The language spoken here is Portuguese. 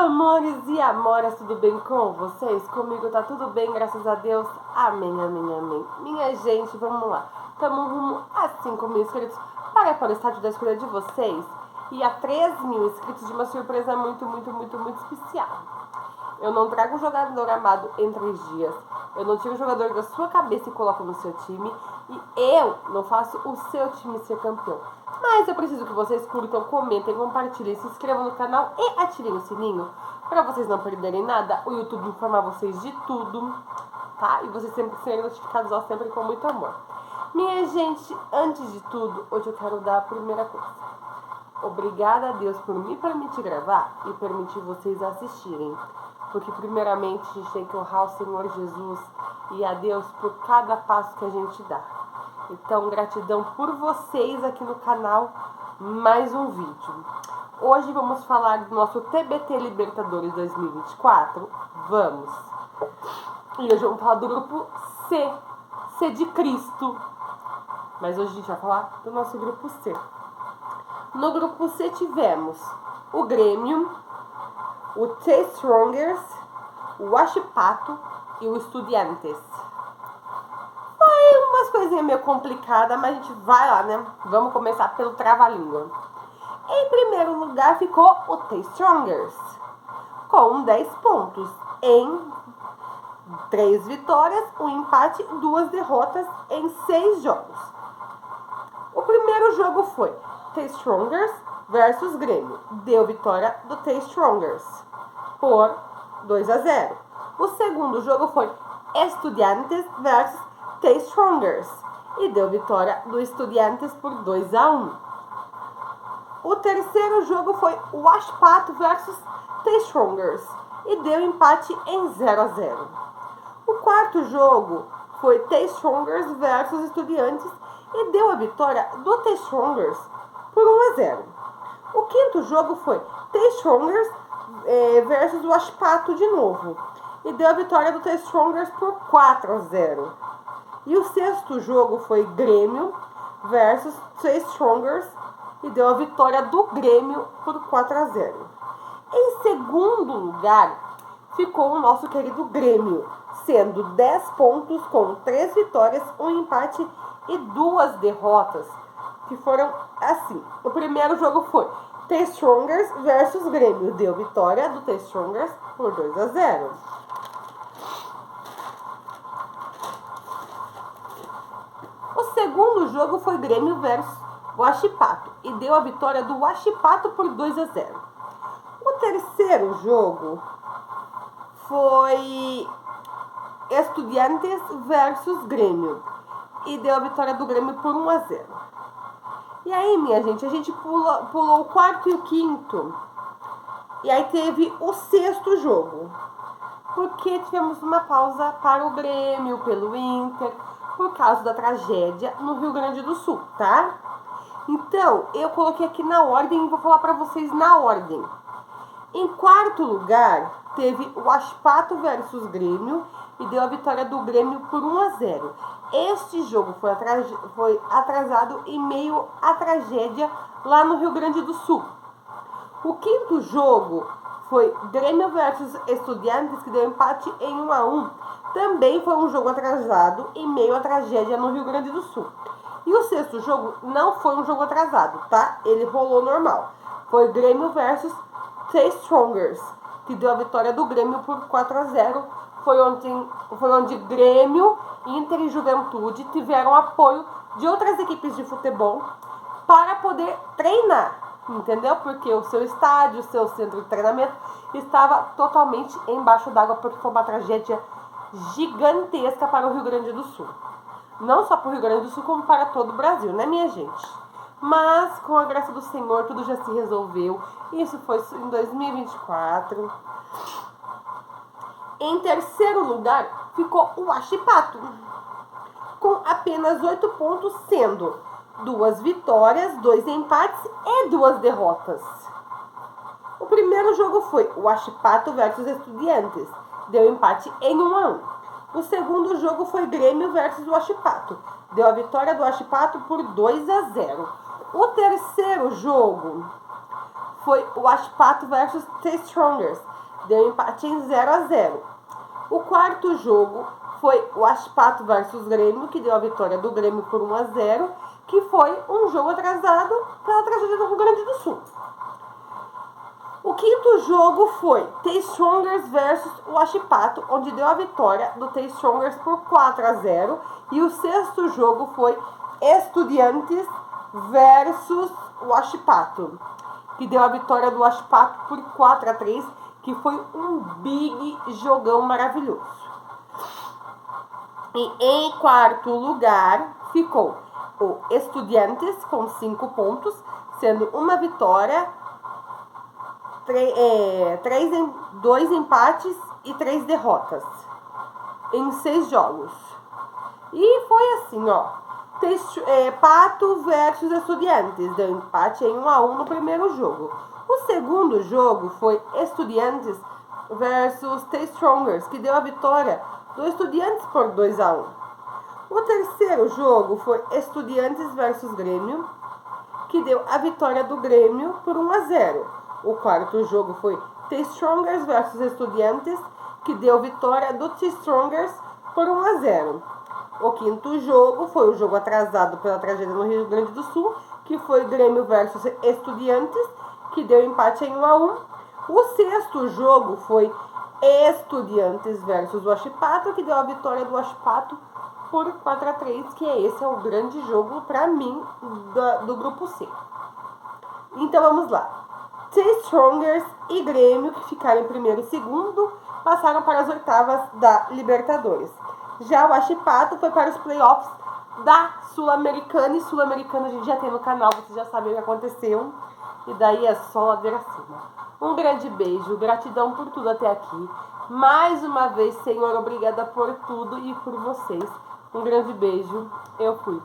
Amores e amoras, tudo bem com vocês? Comigo tá tudo bem, graças a Deus. Amém, amém, amém. Minha gente, vamos lá. Estamos rumo a 5 mil inscritos para o estádio da escolha de vocês. E a 3 mil inscritos de uma surpresa muito especial. Eu não trago um jogador amado em 3 dias. Eu não tiro o jogador da sua cabeça e coloco no seu time. E eu não faço o seu time ser campeão. Mas eu preciso que vocês curtam, comentem, compartilhem, se inscrevam no canal e ativem o sininho. Para vocês não perderem nada, o YouTube informar vocês de tudo, tá? E vocês sempre serem notificados, ó, sempre com muito amor. Minha gente, antes de tudo, hoje eu quero dar a primeira coisa. Obrigada a Deus por me permitir gravar e permitir vocês assistirem. Porque primeiramente a gente tem que honrar o Senhor Jesus e a Deus por cada passo que a gente dá. Então, gratidão por vocês aqui no canal, mais um vídeo. Hoje vamos falar do nosso TBT Libertadores 2024. Vamos! E hoje vamos falar do grupo C, C de Cristo. Mas hoje a gente vai falar do nosso grupo C. No grupo C tivemos o Grêmio, o The Strongers, o Huachipato e o Estudiantes. Foi umas coisinhas meio complicadas, mas a gente vai lá, né? Vamos começar pelo trava-língua. Em primeiro lugar ficou o The Strongers, com 10 pontos em 3 vitórias, 1 empate e 2 derrotas em 6 jogos. O primeiro jogo foi The Strongers versus Grêmio. Deu vitória do The Strongers por 2-0. O segundo jogo foi Estudiantes versus The Strongers e deu vitória do Estudiantes por 2-1. O terceiro jogo foi o Huachipato versus The Strongers e deu empate em 0-0. O quarto jogo foi The Strongers versus Estudiantes e deu a vitória do The Strongers por 1-0. O quinto jogo foi The Strongers versus o Huachipato de novo e deu a vitória do The Strongers por 4-0. E o sexto jogo foi Grêmio versus The Strongers e deu a vitória do Grêmio por 4-0. Em segundo lugar ficou o nosso querido Grêmio, sendo 10 pontos com 3 vitórias, 1 empate e 2 derrotas, que foram assim. O primeiro jogo foi The Strongers versus Grêmio, deu vitória do The Strongers por 2-0. O segundo jogo foi Grêmio versus Huachipato e deu a vitória do Huachipato por 2-0. O terceiro jogo foi Estudiantes versus Grêmio e deu a vitória do Grêmio por 1-0. E aí, minha gente, a gente pulou o quarto e o quinto. E aí teve o sexto jogo. Porque tivemos uma pausa para o Grêmio, pelo Inter, por causa da tragédia no Rio Grande do Sul, tá? Então, eu coloquei aqui na ordem e vou falar para vocês na ordem. Em quarto lugar, teve o Huachipato versus Grêmio e deu a vitória do Grêmio por 1-0. Este jogo foi atrasado em meio à tragédia lá no Rio Grande do Sul. O quinto jogo foi Grêmio versus Estudiantes, que deu empate em 1-1. Também foi um jogo atrasado em meio à tragédia no Rio Grande do Sul. E o sexto jogo não foi um jogo atrasado, tá? Ele rolou normal. Foi Grêmio versus The Strongers, que deu a vitória do Grêmio por 4-0. Foi onde Grêmio, Inter e Juventude tiveram apoio de outras equipes de futebol para poder treinar, entendeu? Porque o seu estádio, o seu centro de treinamento estava totalmente embaixo d'água, porque foi uma tragédia gigantesca para o Rio Grande do Sul. Não só para o Rio Grande do Sul, como para todo o Brasil, né, minha gente? Mas, com a graça do Senhor, tudo já se resolveu. Isso foi em 2024. Em terceiro lugar, ficou o Huachipato, com apenas 8 pontos, sendo 2 vitórias, 2 empates e 2 derrotas. O primeiro jogo foi o Huachipato versus Estudiantes, deu empate em 1-1. O segundo jogo foi Grêmio versus Huachipato, deu a vitória do Huachipato por 2-0. O terceiro jogo foi o Wachipato versus The Strongers. Deu empate em 0-0. O quarto jogo foi o Wachipato versus Grêmio, que deu a vitória do Grêmio por 1-0, que foi um jogo atrasado pela tragédia do Rio Grande do Sul. O quinto jogo foi The Strongers versus Wachipato, onde deu a vitória do The Strongers por 4-0. E o sexto jogo foi Estudiantes versus Wachipato, que deu a vitória do Wachipato por 4-3, que foi um big jogão maravilhoso. E em quarto lugar ficou o Estudiantes com 5 pontos, sendo uma vitória, 2 empates e 3 derrotas em 6 jogos. E foi assim, ó. Pato versus Estudiantes. Deu empate em 1-1 no primeiro jogo. O segundo jogo foi Estudiantes versus The Strongers, que deu a vitória do Estudiantes por 2-1. O terceiro jogo foi Estudiantes versus Grêmio, que deu a vitória do Grêmio por 1-0. O quarto jogo foi The Strongers versus Estudiantes, que deu vitória do The Strongers por 1-0. O quinto jogo foi o jogo atrasado pela tragédia no Rio Grande do Sul, que foi Grêmio versus Estudiantes, que deu empate em 1-1. O sexto jogo foi Estudiantes versus Wachipato, que deu a vitória do Wachipato por 4-3, que esse é o grande jogo para mim do grupo C. Então vamos lá. The Strongers e Grêmio, que ficaram em primeiro e segundo, passaram para as oitavas da Libertadores. Já o Wachipato foi para os playoffs da Sul-Americana, e Sul-Americana a gente já tem no canal, vocês já sabem o que aconteceu, e daí é só ladeira acima. Um grande beijo, gratidão por tudo até aqui. Mais uma vez, Senhor, obrigada por tudo e por vocês. Um grande beijo, eu fui.